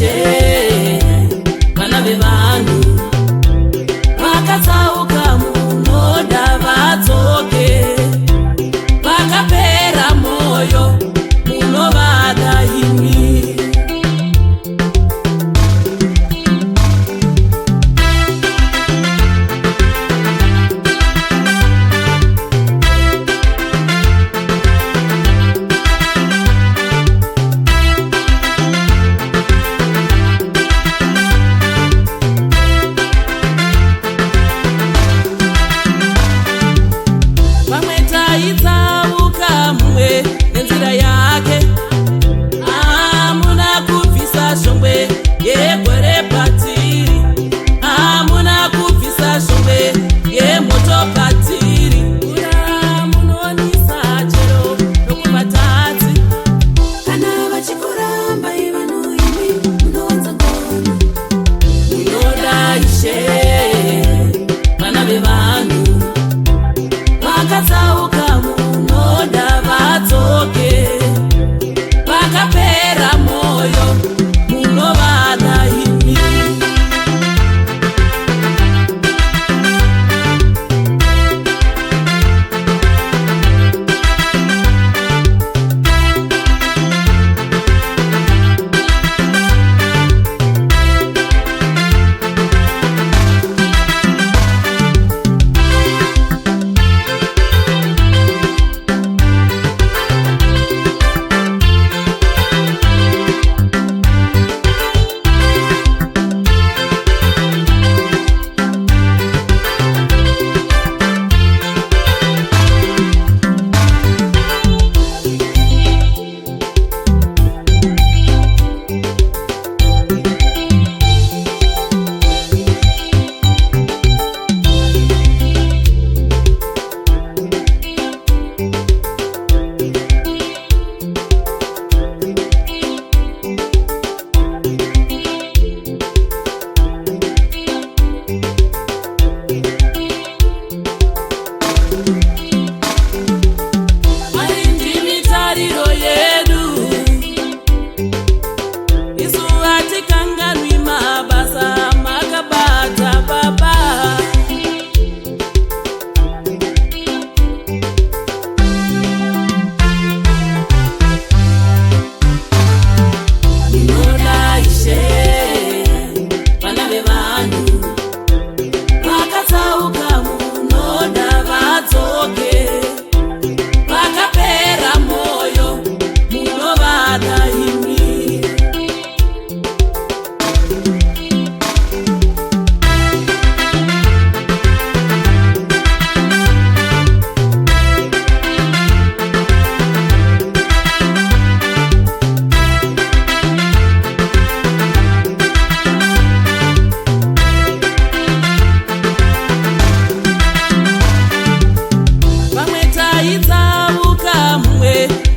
Ishe vana vevanhu vakatsauka munoda vadzoke, vakapera moyo munovada imi. Nenzira yake amuna kubvisa shongwe yegore patiri, amuna kubvisa shongwe yemoto patiri. Ura munonisa chero nokuvatadzi kana vachikuramba ivanhu imi munowanza ngoni. Munoda Ishe vana vevanhu vakatsauka munoda vadzoke, vakapera moyo munovada imi.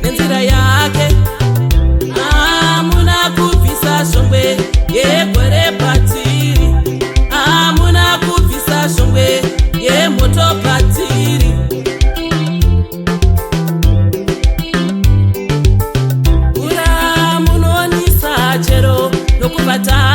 Nenzira yake amuna kubvisa shongwe yegore patiri, amuna kubvisa shongwe yemoto patiri. Ura munonisa chero nokuvata